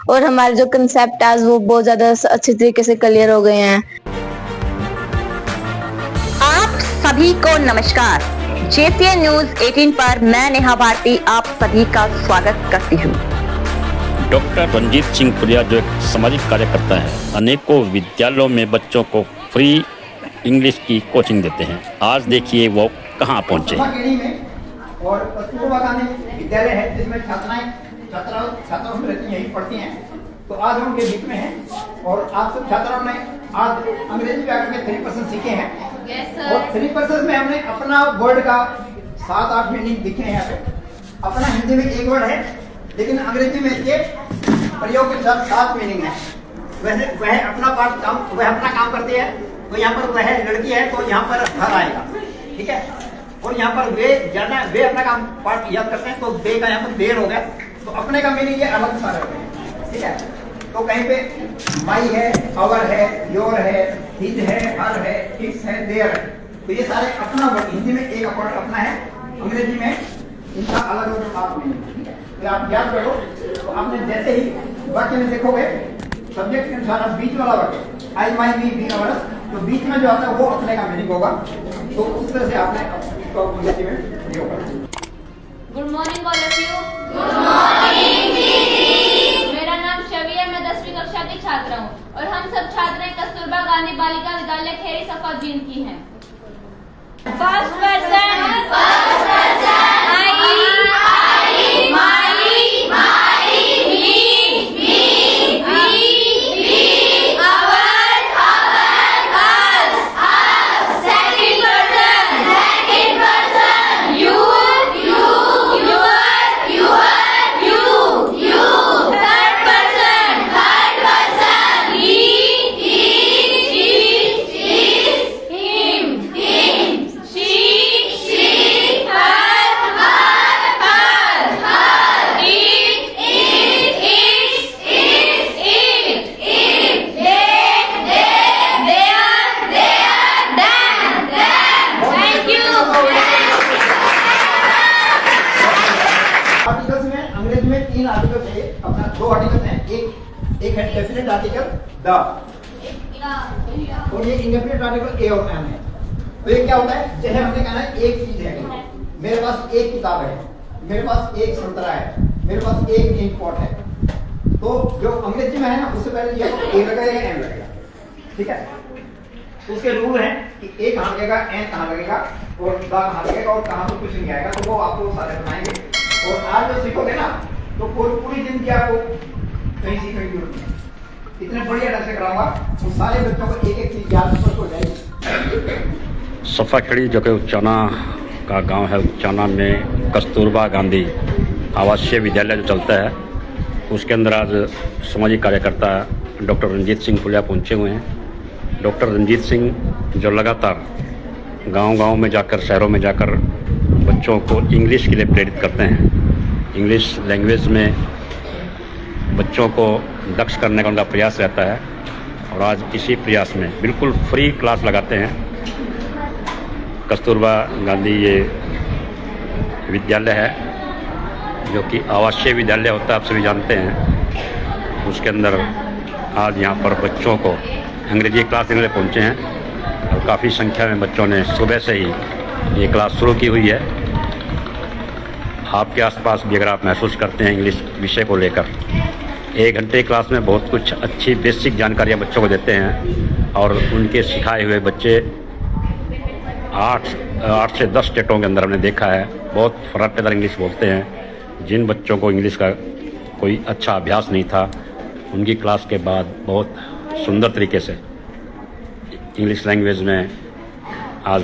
और हमारे जो कंसेप्ट आज वो बहुत ज्यादा अच्छे तरीके से क्लियर हो गए हैं। आप सभी को नमस्कार। जेपीएन न्यूज 18 पर मैं नेहा भारती आप सभी का स्वागत करती हूँ। डॉक्टर रंजीत सिंह फुलिया जो एक सामाजिक कार्यकर्ता है, अनेकों विद्यालयों में बच्चों को फ्री इंग्लिश की कोचिंग देते हैं। आज देखिए वो कहाँ पहुँचे। और कस्तूरबा गांधी विद्यालय है जिसमें छात्राओं में रहती यही पढ़ती हैं। तो आज हम उनके बीच में हैं और आप सब छात्राओं ने आज अंग्रेजी व्याकरण के 3% सीखे हैं। और 3% में हमने अपना वर्ड का 7-8 मीनिंग लिखे हैं। यहाँ पे अपना हिंदी में एक वर्ड है लेकिन अंग्रेजी में इसके प्रयोग के साथ 7 मीनिंग है। वह अपना काम करती है। तो यहाँ पर वह लड़की है तो यहाँ पर घर आएगा, ठीक है। और यहाँ पर वे अपना काम पार्ट याद करते हैं तो वे का यहाँ पर देर हो गया। तो अपने का मीनिंग ये अलग सारे होते हैं, ठीक है। तो कहीं पे माई है, अवर है, योर है, हिज है, हर है, इट्स है, देयर है। तो ये सारे अपना वर्ड हिंदी में एक अपना है, अंग्रेजी में इनका अलग अलग 7 मीनिंग, ठीक है। तो आप याद करो। तो आपने जैसे ही वाक्य में देखोगे सब्जेक्ट के अनुसार बीच वाला वाक्य आई माई वी बी अवर, तो बीच में जो आता है वो अपने का मीनिंग होगा। तो उस तरह से आपने इसको अंग्रेजी में प्रयोग करना। Good morning all of you. Good morning दीदी। मेरा नाम शवी है, मैं 10वीं कक्षा की छात्रा हूँ और हम सब छात्राएं कस्तूरबा गांधी बालिका विद्यालय खेड़ी सफा जींद की हैं। First person I, my, me, our, us, second person, you, your, you, third person, he, him, she, her, it, they are, them. Thank you. Articles में अंग्रेजी में 3 आर्टिकल चाहिए। अपना 2 आर्टिकल हैं। एक है डेफिनेट आर्टिकल द और ये इंडेफिनेट आर्टिकल ए और एम है। तो ये क्या होता है, जैसे हमने कहा है एक चीज है, मेरे पास एक किताब है, मेरे पास एक संतरा है, मेरे पास एक इंक पॉट है। तो जो अंग्रेजी में है ना उससे पहले ये ए लगेगा या एम लगेगा, ठीक है। तो उसके रूल हैं कि ए कहाँ लगेगा, एन कहाँ लगेगा और द कहाँ लगेगा और कहाँ पर कुछ नहीं आएगा। तो वो आपको सारे बनाएंगे और आज जो सीखोगे ना तो पूरी जिंदगी आपको कहीं सीखने की जरूरत नहीं। इतने बढ़िया ढंग से कराऊंगा तो सारे बच्चों को एक एक चीज याद हो जाएगी। सफा खेड़ी जो कि उच्चाना का गांव है, उच्चाना में कस्तूरबा गांधी आवासीय विद्यालय जो चलता है उसके अंदर आज सामाजिक कार्यकर्ता डॉक्टर रंजीत सिंह फुलिया पहुंचे हुए हैं। डॉक्टर रंजीत सिंह जो लगातार गांव-गांव में जाकर, शहरों में जाकर बच्चों को इंग्लिश के लिए प्रेरित करते हैं। इंग्लिश लैंग्वेज में बच्चों को दक्ष करने का उनका प्रयास रहता है और आज इसी प्रयास में बिल्कुल फ्री क्लास लगाते हैं। कस्तूरबा गांधी ये विद्यालय है जो कि आवासीय विद्यालय होता है, आप सभी जानते हैं। उसके अंदर आज यहाँ पर बच्चों को अंग्रेजी क्लास देने लिए पहुँचे हैं और काफ़ी संख्या में बच्चों ने सुबह से ही ये क्लास शुरू की हुई है। आपके आसपास भी अगर आप महसूस करते हैं इंग्लिश विषय को लेकर, 1 घंटे क्लास में बहुत कुछ अच्छी बेसिक जानकारियाँ बच्चों को देते हैं और उनके सिखाए हुए बच्चे 8 से 10 स्टेटों के अंदर हमने देखा है बहुत फराटेदार इंग्लिश बोलते हैं। जिन बच्चों को इंग्लिश का कोई अच्छा अभ्यास नहीं था उनकी क्लास के बाद बहुत सुंदर तरीके से इंग्लिश लैंग्वेज में आज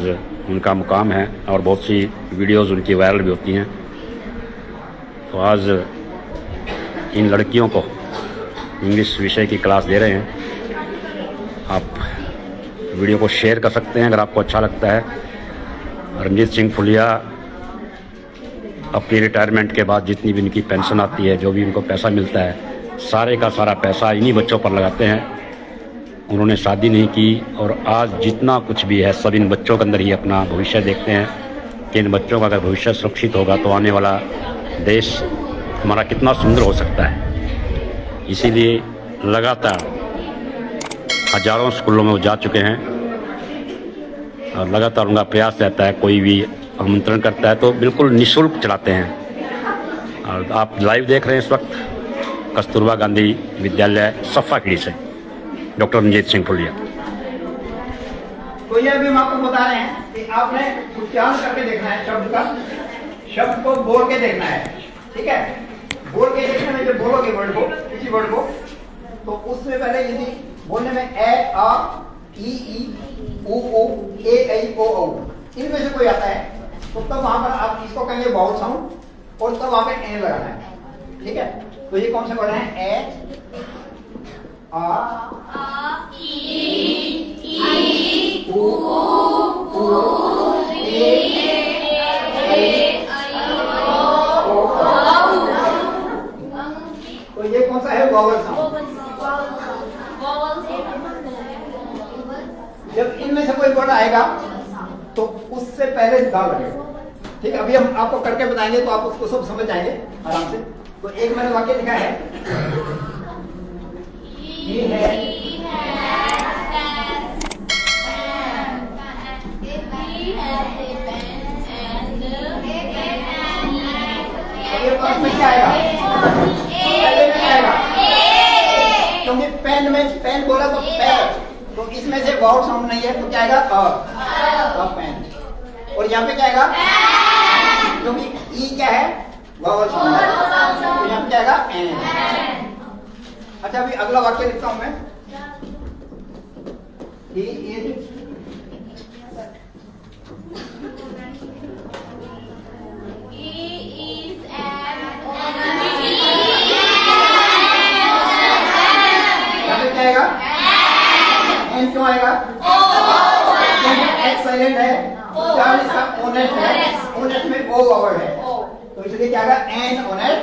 उनका मुकाम है और बहुत सी वीडियोज़ उनकी वायरल भी होती हैं। तो आज इन लड़कियों को इंग्लिश विषय की क्लास दे रहे हैं। आप वीडियो को शेयर कर सकते हैं अगर आपको अच्छा लगता है। रंजीत सिंह फुलिया अपनी रिटायरमेंट के बाद जितनी भी इनकी पेंशन आती है, जो भी इनको पैसा मिलता है, सारे का सारा पैसा इन्हीं बच्चों पर लगाते हैं। उन्होंने शादी नहीं की और आज जितना कुछ भी है सब इन बच्चों के अंदर ही अपना भविष्य देखते हैं कि इन बच्चों का अगर भविष्य सुरक्षित होगा तो आने वाला देश हमारा कितना सुंदर हो सकता है। इसीलिए लगातार हजारों स्कूलों में वो जा चुके हैं और लगातार उनका प्रयास रहता है, कोई भी आमंत्रण करता है तो बिल्कुल निःशुल्क चलाते हैं। और आप लाइव देख रहे हैं इस वक्त कस्तूरबा गांधी विद्यालय सफ़ाखेड़ी से डॉक्टर रंजीत सिंह फुलिया। तो ये भी हम आपको बता रहे हैं कि आपने उच्चारण करके देखना है शब्द का, शब्द को बोल के देखना है, ठीक है। बोल के देखने में जब बोलोगे वर्ड को, किसी वर्ड को, तो उससे पहले यदि बोलने में ए आ ई उ ए ऐ ओ औ इनमें से कोई आता है तो तब वहां पर आप इसको कहेंगे वाउल साउंड और तब वहां पे ए लगाना है, ठीक है। तो ये कौन से वर्ड हैं? ए आ ई उ ए तो ये कौन सा है? Vowel sound. जब इनमें से कोई वर्ड आएगा तो उससे पहले दाल लगेगा, ठीक है। अभी हम आपको करके बताएंगे तो आप उसको सब समझ जाएंगे आराम से। तो एक मैंने वाक्य लिखा है, ये है ये पास में क्या आएगा? पहले में क्या आएगा? क्योंकि पेन में पेन बोला तो पेन, तो इसमें से वाउल साउंड नहीं है तो क्या आएगा? अ पेन। और यहाँ पे क्या आएगा? क्योंकि ई क्या है? वाउल साउंड है, तो यहाँ पे क्या आएगा? एन। अच्छा अभी अगला वाक्य लिखता हूं मैं। एन क्यों आएगा? एक्स साइलेंट है, उच्चारण इसका ओनेट है, ओनेट में ओ वावल है, तो इसलिए क्या आएगा? एन ओनेट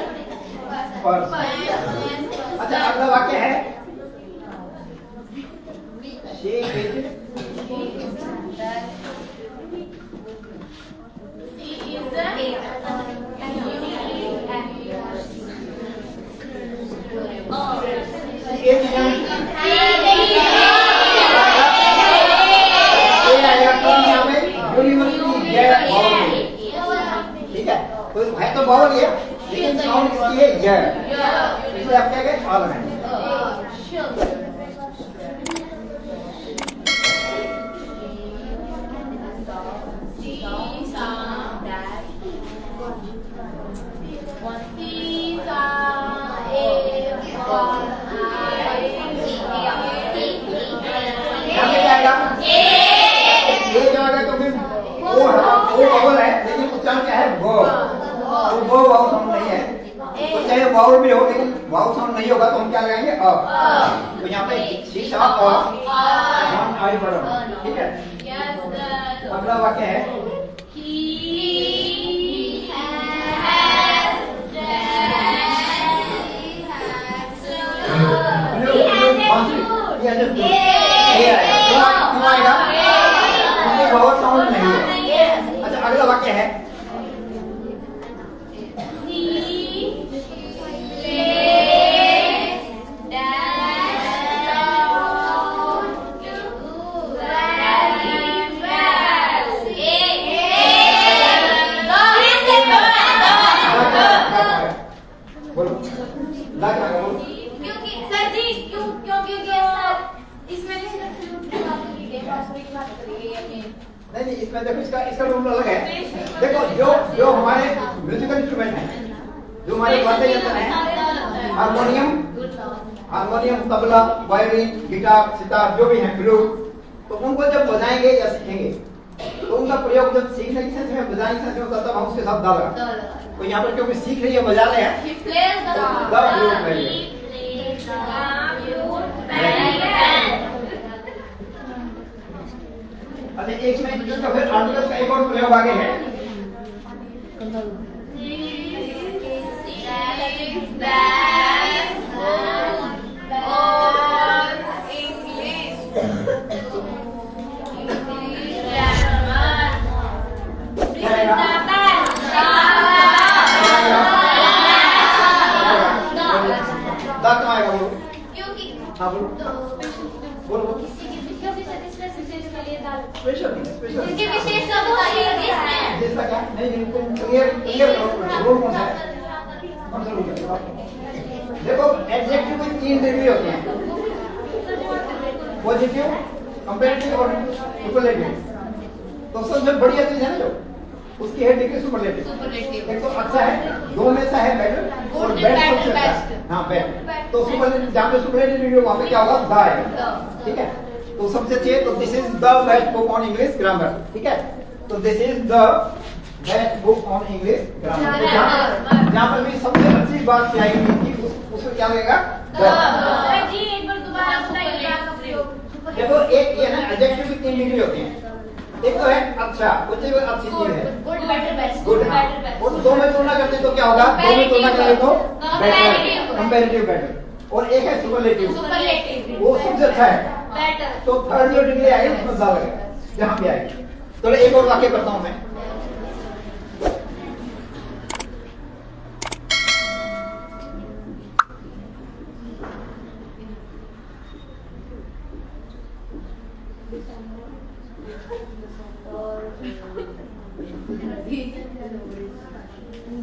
पर्स। अच्छा अगला वाक्य है, शी इज ठीक है। तो है तो बावल ये, लेकिन साउंड इसकी है य, इसलिए आप क्या कहें? आ लगाएंगे। वाउल भी हो लेकिन वाउल साउंड नहीं होगा तो हम क्या लगाएंगे? अ। तो यहाँ पे शीशा आई पर, ठीक है। अगला वाक्य है, क्यों आएगा? क्योंकि वाउल साउंड नहीं है। अच्छा अगला वाक्य है, नहीं इसमें देखो इसका रूल अलग है। देखो जो हमारे म्यूजिकल इंस्ट्रूमेंट हैं, जो हमारे वाद्य यंत्र हैं, harmonium, tabla, violin, guitar, sitar, जो भी हैं, फ्लूट, तो उनको जब बजाएंगे या सीखेंगे तो उनका प्रयोग जब सीखने की सेंस में बजाने की सेंस में होता है तब हम उसके साथ दा लगा। तो यहाँ पर क्योंकि सीख रही है, बजा रहे हैं, अच्छा एक में इसका फिर आर्टिकल्स का एक और प्रयोग आगे है, दांत आएगा क्योंकि हाँ बोलो बोलो बोलो। क्योंकि सैटिस्फैक्शन विशेष के लिए दाल स्पेशल स्पेशल इसकी विशेषता बताइए इसमें जैसा क्या नहीं तुम क्लियर क्लियर रोल कौन सा है कौन सा रोल है देखो एडजेक्टिव में 3 डिग्री होती हैं पॉजिटिव कंपैरेटिव और सुपरलेटिव तो सबसे बढ़िया चीज है ना जो उसकी है डिग्री सुपरलेटिव एक तो अच्छा है दो में से है बेटर और बेस्ट सबसे अच्छा है हाँ बेस्ट तो सुपरलेटिव जहाँ पे सुपरलेटिव डिग्री वहाँ पे क्या होगा द है ठीक है तो सबसे अच्छी है तो this is the best book on English grammar ठीक है तो this is the best book on English grammar जहाँ पर भी सबसे अच्छी बात क्या आएगी उसमें क्या लगेगा जी एक बार दोबारा सुनाइए देखो एक ये ना एडजेक्टिव की 3 डिग्री होती हैं एक तो है अच्छा अच्छी चीज है गुड बेटर बेस्ट गुड और दो में तुलना करते हैं तो क्या होगा दो में तुलना करें तो बेटर कंपैरेटिव बेटर और एक है सुपरलेटिव वो सबसे अच्छा है बेटर तो थर्ड जो डिग्री आएगी उसमें ज्यादा लगेगा जहाँ पे आएगी तो एक और वाक्य करता हूँ मैं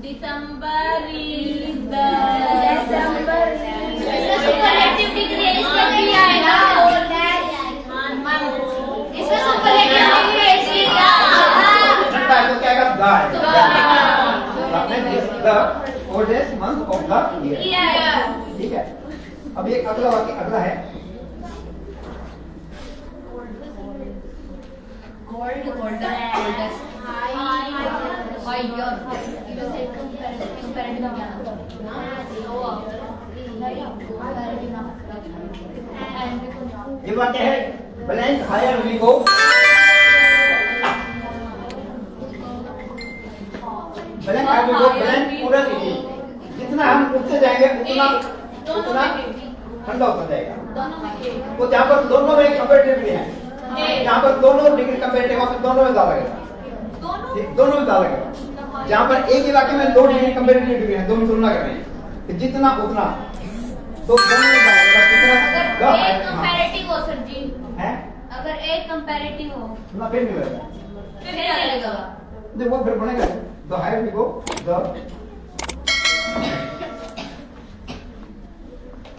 December is the superlative degree इसका नहीं आएगा इसमें superlative degree इसकी क्या ठंडा है तो क्या आएगा the oldest month of the year ठीक है अब ये अगला वाक्य अगला है ये वाक्य है blank higher we go blank higher we go blank पूरा लीजिए जितना हम ऊंचे जाएंगे उतना उतना ठंडा होता जाएगा तो जहाँ पर दोनों में कंपेरेटिव है जहाँ पर दोनों डिग्री कंपेरेटिव वहाँ पर दोनों में ज्यादा लगेगा दोनों में ज्यादा लगेगा जहाँ पर एक ही वाक्य में 2 डिग्री कंपेरेटिव डिग्री है दोनों तुलना कर रहे हैं जितना उतना तो दोनों में ज्यादा लगेगा कितना एक कंपैरेटिव हो सर जी है अगर एक कंपैरेटिव हो ना फिर नहीं लगेगा फिर क्या लगेगा देखो फिर बनेगा the higher we go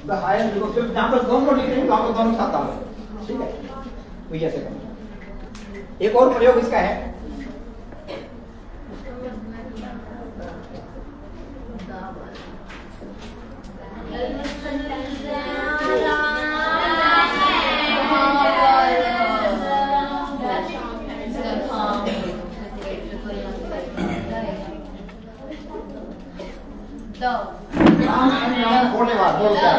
the higher we go जहाँ पर दोनों डिग्री वहाँ पर दोनों साथ आए ठीक है तो ये ऐसे करना एक और प्रयोग इसका है नाम बोलने वाला बोल क्या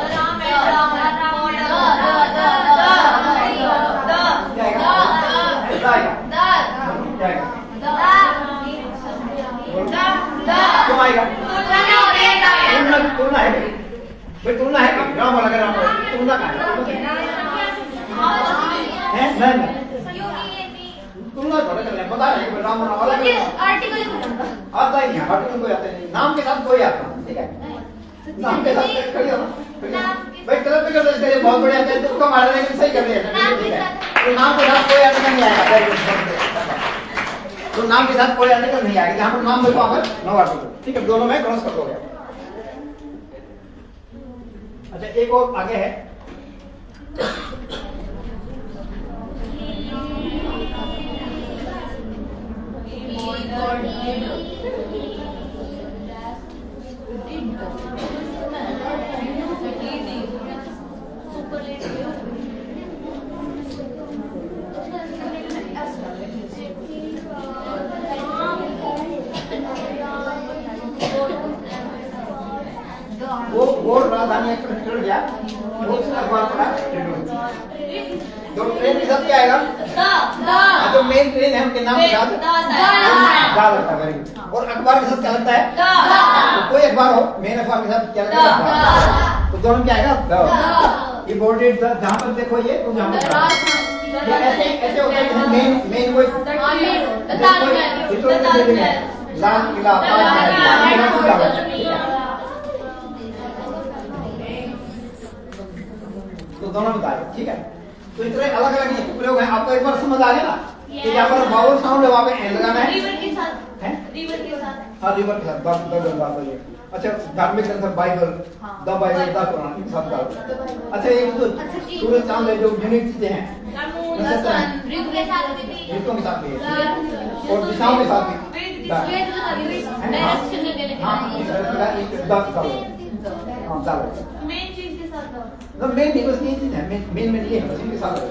क्यों आएगा तुलना है भाई तुलना है राम वाला राम तुलना का है नहीं तुलना थोड़ा कर बता रहे राम वाला आर्टिकल आता ही नहीं आर्टिकल कोई आता नहीं नाम के साथ कोई आता ठीक है नाम के साथ खड़े हो भाई गलत भी कर देते हैं बहुत बढ़िया है तुमको मार रहे हैं सही कर रहे हैं ठीक है तो नाम के साथ कोई आर्टिकल नहीं आएगा तो नाम के साथ कोई आर्टिकल नहीं आएगा यहाँ पर नाम देखो वहाँ पर नो आर्टिकल ठीक है दोनों में क्रॉस कर दोगे अच्छा एक और आगे है वो राजधानी एक्सप्रेस गया वो उसका अखबार पड़ा जो ट्रेन के साथ क्या आएगा जो मेन ट्रेन है उनके नाम के साथ दा लगता है और अखबार के साथ क्या लगता है तो कोई अखबार हो मेन अखबार के साथ क्या लगता है तो दोनों क्या आएगा द ये बोर्डेड जहाँ पर देखो ये तो जहाँ पर ऐसे ऐसे होता है मेन कोई लाल किला तो दोनों बताए, ठीक है। तो इतने अलग अलग ये प्रयोग है, आपको एक बार समझ आ गया ना कि यहाँ पर वावल साउंड है, वहाँ पे एन लगाना है, रिवर के साथ, हैं? रिवर के साथ, हाँ रिवर के साथ, बात अच्छा धार्मिक ग्रंथ Bible, the Bible, the Quran, इनके साथ डाल। अच्छा ये जो सूरज चांद है, जो यूनिक चीजें हैं, नक्षत्र हैं, ऋतु के साथ भी, ऋतुओं के साथ भी है और दिशाओं के साथ भी, डायरेक्शन में देने के हाँ लिए, डालो। मेन चीज के साथ दो। मतलब मेन नहीं, बस ये चीज है, मेन ये है, बस इनके साथ है,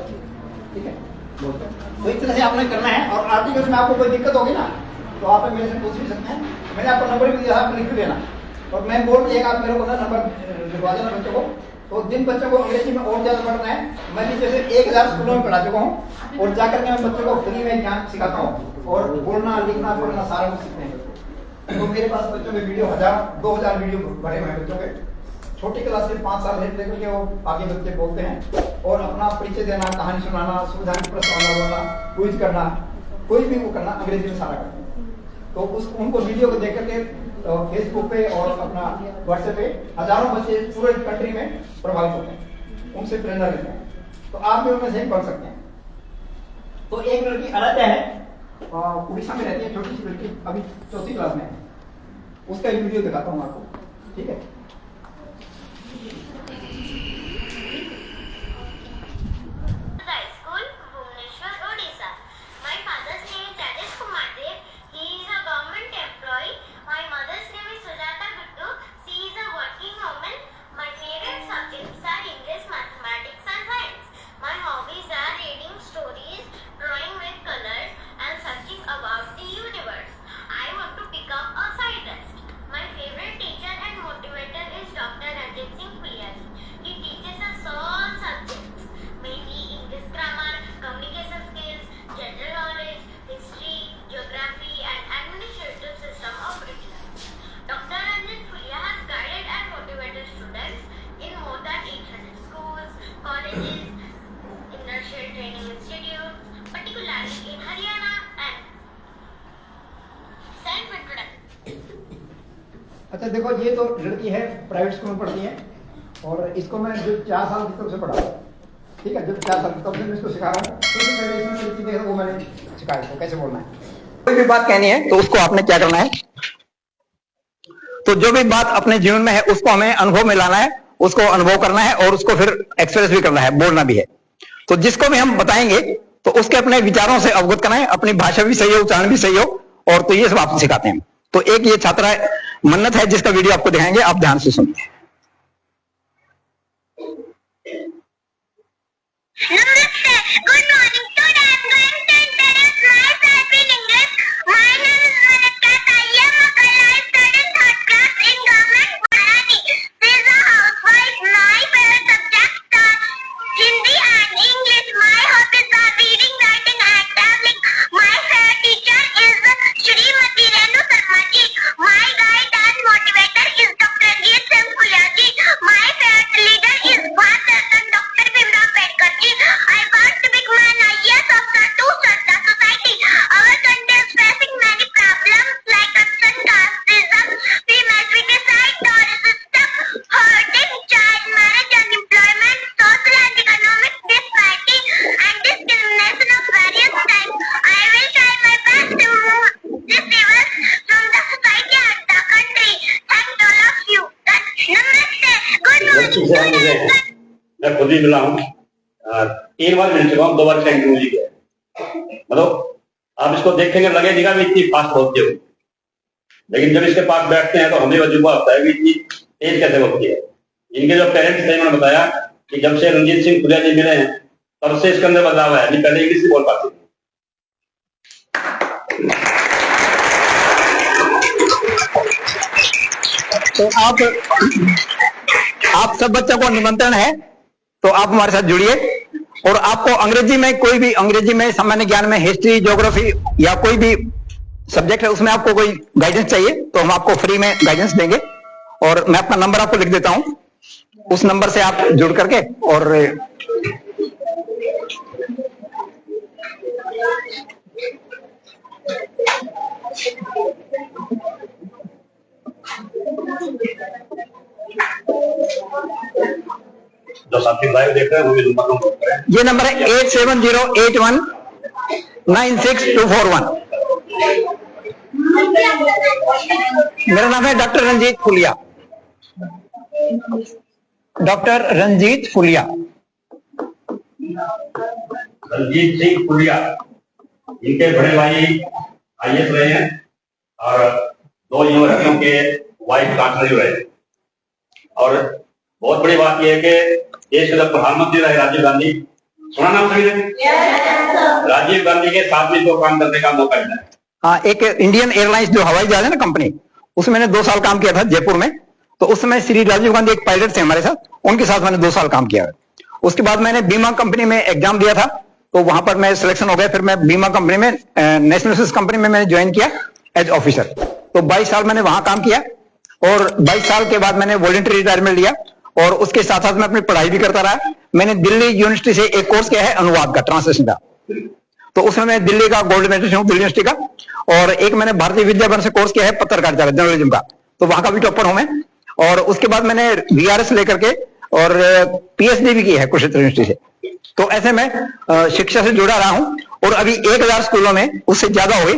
ठीक है। तो इस तरह से आपने करना है। और आर्टिकल में आपको कोई दिक्कत होगी ना तो आप मेरे से पूछ भी सकते हैं, मैंने आपको नंबर भी दिया, आप लिख लेना। और मैं बोल दिएगा आप मेरे को ना नंबर लिखवा देना बच्चों को। तो जिन बच्चों को अंग्रेजी में और ज्यादा पढ़ना है, मैं भी जैसे 1000 स्कूलों में पढ़ा चुका हूँ और जाकर के मैं बच्चों को फ्री में ज्ञान सिखाता हूँ और बोलना लिखना पढ़ना सारा कुछ सीखते हैं। तो मेरे पास बच्चों के वीडियो 2000 वीडियो भरे हुए हैं बच्चों के, छोटी क्लास से 5 साल लेकर के वो आगे बच्चे बोलते हैं और अपना परिचय देना, कहानी सुनाना, सुविधानिक प्रश्न बोलना, क्विज करना, कोई भी वो करना, अंग्रेजी में सारा करते हैं। तो उनको वीडियो को देख करके फेसबुक पे और अपना व्हाट्सएप पे हजारों बच्चे पूरे कंट्री में प्रभावित होते हैं, उनसे प्रेरणा लेते हैं। तो आप भी उनमें से पढ़ सकते हैं। तो एक लड़की आराध्या है, उड़ीसा में रहती है, छोटी सी लड़की, अभी 4th क्लास में है, उसका एक वीडियो दिखाता हूँ आपको, ठीक है। अच्छा देखो, ये तो लड़की है, प्राइवेट स्कूल में पढ़ती है और इसको मैं जो 4 साल की तब से पढ़ा, ठीक है, जो 4 साल की तब से मैं इसको सिखा रहा हूँ। तो पहले इसमें लड़की देखा वो मैंने सिखाया इसको कैसे बोलना है। कोई भी बात कहनी है तो उसको आपने क्या करना है, तो जो भी बात अपने जीवन में है उसको हमें अनुभव में लाना है, उसको अनुभव करना है और उसको फिर एक्सप्रेस भी करना है, बोलना भी है। तो जिसको भी हम बताएंगे तो उसके अपने विचारों से अवगत कराएं, अपनी भाषा भी सही हो, उच्चारण भी सही हो, और तो ये सब आपको सिखाते हैं। तो एक ये छात्रा मन्नत है जिसका वीडियो आपको दिखाएंगे, आप ध्यान से सुनिए। नमस्ते, good morning. Today I am going to introduce myself in English. My name is Manika Tayyab Makar. I study in 3rd class in government Marathi. She is a housewife. My favourite subjects are Hindi and English. My hobbies are reading, writing and travelling. My favourite teacher is Shrimati Renu Sharma ji. My guide and motivator is doctor Jeet Singh Phulia ji. My favourite leader is Bharat Ratna doctor Bhimrao Ambedkar ji. I want to become an IAS officer to serve the society. Our country is facing many problems like corruption, casteism, female feticide, terrorism, hoarding, child marriage, unemployment, social and economic disparity, and discrimination of various types. I will try my best to remove these evils from the society and the country. Thank all of you. Namaste. Good morning. मैं खुद ही मिला हूँ, 3 बार मिल चुका हूँ, 2 बार का interview किया। मतलब आप इसको देखेंगे लगेगा भी इतनी फास्ट बोलते हो, लेकिन जब इसके पास बैठते हैं तो हमें अजूबा होता है कि इतनी तेज कैसे बोलती है। इनके जो पेरेंट्स थे उन्होंने बताया कि जब से रणजीत सिंह फुलिया जी मिले हैं तब से इसके अंदर बदलाव है, नहीं पहले इंग्लिश नहीं बोल पाती। तो आप सब बच्चों को निमंत्रण है, तो आप हमारे साथ जुड़िए। और आपको अंग्रेजी में कोई भी, अंग्रेजी में सामान्य ज्ञान में हिस्ट्री, ज्योग्राफी या कोई भी सब्जेक्ट है उसमें आपको कोई गाइडेंस चाहिए तो हम आपको फ्री में गाइडेंस देंगे। और मैं अपना नंबर आपको लिख देता हूं, उस नंबर से आप जुड़ करके और जो साथी लाइव देख रहे हैं वो भी नंबर नोट करें। ये नंबर है 8708196241। मेरा नाम है डॉक्टर रंजीत फुलिया। डॉक्टर रंजीत फुलिया। रंजीत सिंह फुलिया, इनके बड़े भाई IAS रहे हैं और 2 यूनिवर्सिटियों के वाइस चांसलर रहे हैं। और बहुत बड़ी बात यह है कि देश के जब प्रधानमंत्री रहे राजीव गांधी, सुना नाम सभी ने? राजीव गांधी के साथ में 2 काम करने का मौका मिला। हाँ, एक इंडियन एयरलाइंस जो हवाई जहाज है ना कंपनी, उसमें मैंने 2 साल काम किया था जयपुर में। तो उस समय श्री राजीव गांधी एक पायलट थे हमारे साथ, उनके साथ मैंने 2 साल काम किया। उसके बाद मैंने बीमा कंपनी में एग्जाम दिया था, तो वहां पर मैं सिलेक्शन हो गया। फिर मैं बीमा कंपनी में नेशनल सर्विस कंपनी में मैंने ज्वाइन किया एज ऑफिसर। तो 22 साल मैंने वहां काम किया और 22 साल के बाद मैंने वॉलंटरी रिटायरमेंट लिया और उसके साथ साथ मैं अपनी पढ़ाई भी करता रहा। मैंने दिल्ली यूनिवर्सिटी से एक कोर्स किया है अनुवाद का, ट्रांसलेशन का। तो उसमें मैं दिल्ली का गोल्ड मेडलिस्ट हूँ, दिल्ली यूनिवर्सिटी का। और एक मैंने भारतीय विद्याभवन से कोर्स किया है पत्रकारिता जर्नलिज्म का, तो वहां का भी टॉपर हूं मैं। और उसके बाद मैंने VRS लेकर के और PhD भी की है कुरुक्षेत्र यूनिवर्सिटी से। तो ऐसे मैं शिक्षा से जुड़ा रहा हूं और अभी 1000 स्कूलों में, उससे ज्यादा हुए,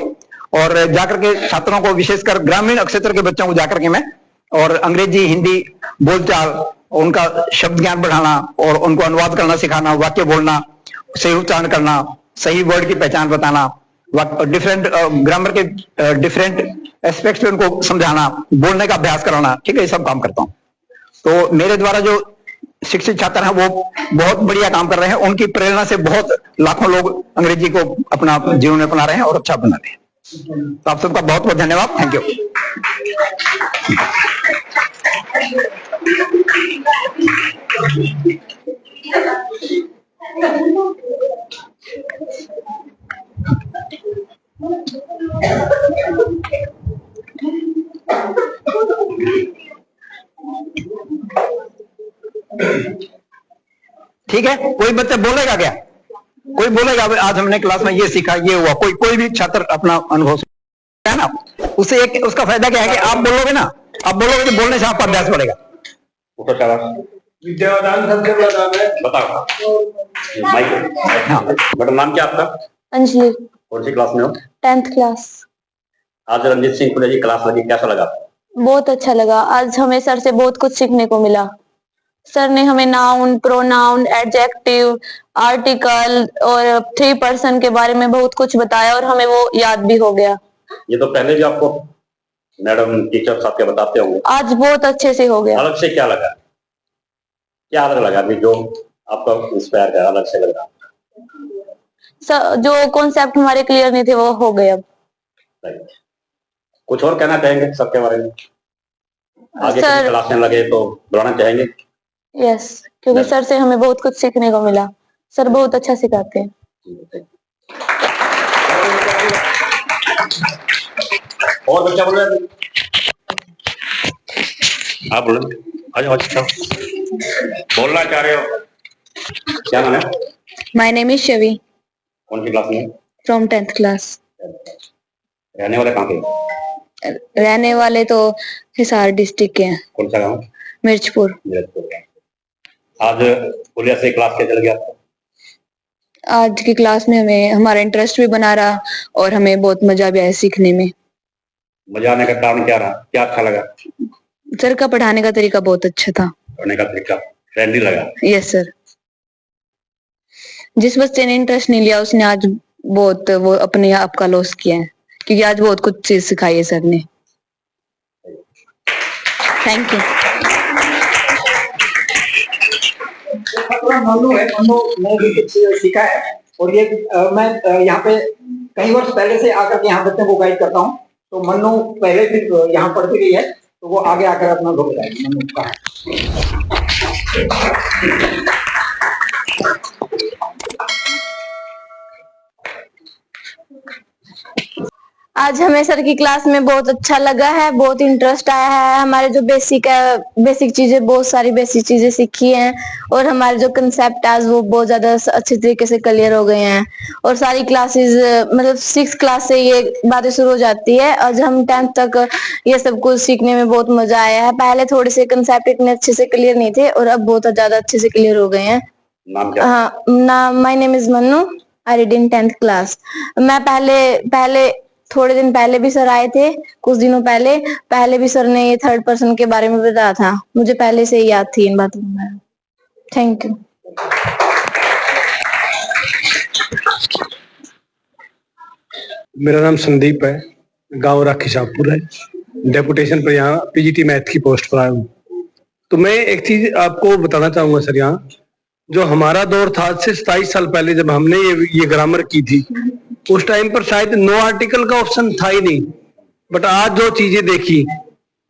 और जाकर के छात्रों को, विशेषकर ग्रामीण क्षेत्र के बच्चों को जाकर के मैं और अंग्रेजी हिंदी बोलचाल, उनका शब्द ज्ञान बढ़ाना और उनको अनुवाद करना सिखाना, वाक्य बोलना, सही उच्चारण करना, सही वर्ड की पहचान बताना, डिफरेंट ग्रामर के डिफरेंट एस्पेक्ट्स पे उनको समझाना, बोलने का अभ्यास कराना, ठीक है, ये सब काम करता हूँ। तो मेरे द्वारा जो शिक्षित छात्र हैं वो बहुत बढ़िया काम कर रहे हैं। उनकी प्रेरणा से बहुत लाखों लोग अंग्रेजी को अपना जीवन में अपना रहे हैं और अच्छा बना रहे हैं। तो आप सबका बहुत बहुत धन्यवाद। Thank you. ठीक है, कोई बच्चा बोलेगा क्या? कोई बोलेगा आज हमने क्लास में ये सीखा, ये हुआ? कोई भी छात्र अपना अनुभव है ना, उससे एक उसका फायदा क्या है कि आप बोलोगे ना, आप बोलोगे तो बोलने से आपका अभ्यास बढ़ेगा। विद्यादान सबसे बड़ा दान है। बताओ माइक। हाँ, बेटा नाम क्या आपका? अंजलि, कौन सी क्लास में हो? 10th class. आज रंजीत सिंह फुलिया जी क्लास लगी, कैसा लगा? बहुत अच्छा लगा। आज हमें सर से बहुत कुछ सीखने को मिला। सर ने हमें नाउन, प्रोनाउन, एडजेक्टिव, आर्टिकल और 3 पर्सन के बारे में बहुत कुछ बताया और हमें वो याद भी हो गया। ये तो पहले भी आपको मैडम टीचर साहब के बताते होंगे। आज बहुत अच्छे से हो गया। अलग से क्या लगा? क्या अलग लगा अभी जो आपका इंस्पायर कर अलग से लग रहा? जो कॉन्सेप्ट हमारे क्लियर नहीं थे वो हो गए अब। कुछ और कहना चाहेंगे सबके बारे में? आगे सर, क्लासें लगे तो बुलाना चाहेंगे? यस, क्योंकि सर से हमें बहुत कुछ सीखने को मिला। सर बहुत अच्छा सिखाते हैं। और बच्चा बोल रहे? आप बोलो। अच्छा बोलना चाह रहे हो? क्या नाम है? My name is Shavi. कौन सी क्लास में? From 10th class. रहने वाले कहाँ के? रहने वाले तो हिसार डिस्ट्रिक्ट के हैं। कौन सा गाँव? मिर्चपुर। आज फुलिया से क्लास क्या चल गया? आज की क्लास में हमें हमारा इंटरेस्ट भी बना रहा और हमें बहुत मजा भी आया सीखने में। मजा आने का कारण क्या रहा? क्या अच्छा लगा? सर का पढ़ाने का तरीका बहुत अच्छा था। पढ़ने का तरीका फ्रेंडली लगा? Yes sir. जिस बच्चे ने इंटरेस्ट नहीं लिया उसने आज बहुत वो अपने आप का लॉस किया है, क्योंकि आज बहुत कुछ चीज सिखाई है सर ने। Thank you. मन्नू है, मन्नू ने भी कुछ सीखा है और ये मैं यहाँ पे कई वर्ष पहले से आकर के यहाँ बच्चों को गाइड करता हूँ। तो मन्नू पहले भी यहाँ पढ़ती रही है, तो वो आगे आकर अपना रोक जाएगी। मन्नू का आज हमें सर की क्लास में बहुत अच्छा लगा है, बहुत इंटरेस्ट आया है। हमारे जो बेसिक चीजें, बहुत सारी बेसिक चीजें सीखी हैं और हमारे जो कंसेप्ट आज वो बहुत ज्यादा अच्छे तरीके से क्लियर हो गए हैं। और सारी क्लासेस मतलब 6th क्लास से ये बातें शुरू हो जाती है। आज हम 10th तक ये सब कुछ सीखने में बहुत मजा आया है। पहले थोड़े से कंसेप्ट इतने अच्छे से क्लियर नहीं थे और अब बहुत ज्यादा अच्छे से क्लियर हो गए हैं। नाम क्या? हाँ, my name is Mannu, I read in 10th class. मैं पहले थोड़े दिन पहले भी सर आए थे, कुछ दिनों पहले भी सर ने ये 3rd पर्सन के बारे में बताया था। मुझे पहले से ही याद थी इन बातों में। Thank you. मेरा नाम संदीप है, गांव राखी शाहपुर है। डेपुटेशन पर यहाँ पीजीटी मैथ की पोस्ट पर आया हूँ। तो मैं एक चीज आपको बताना चाहूंगा सर, यहाँ जो हमारा दौर था आज से 27 साल पहले जब हमने ये ग्रामर की थी, उस टाइम पर शायद नो आर्टिकल का ऑप्शन था ही नहीं। बट आज जो चीजें देखी,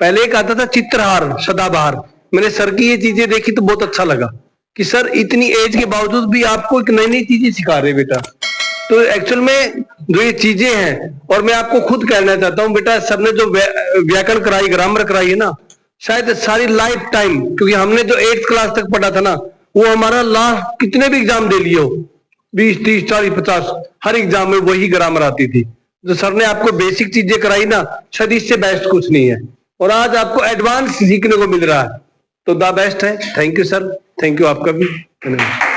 पहले एक आता था चित्रहार सदाबहार, मैंने सर की ये चीजें देखी तो बहुत अच्छा लगा कि सर इतनी एज के बावजूद भी आपको एक नई नई चीजें सिखा रहे बेटा। तो एक्चुअल में जो ये चीजें हैं, और मैं आपको खुद कहना चाहता हूँ बेटा, सर ने जो व्याकरण कराई, ग्रामर कराई है ना, शायद सारी लाइफ टाइम, क्योंकि हमने जो 8th क्लास तक पढ़ा था ना, वो हमारा लास्ट कितने भी एग्जाम दे लिए हो, 20, 30, 40, 50, हर एग्जाम में वही ग्रामर आती थी। जो सर ने आपको बेसिक चीजें कराई ना, शायद इससे बेस्ट कुछ नहीं है। और आज आपको एडवांस सीखने को मिल रहा है, तो द बेस्ट है। Thank you sir, thank you आपका भी धन्यवाद।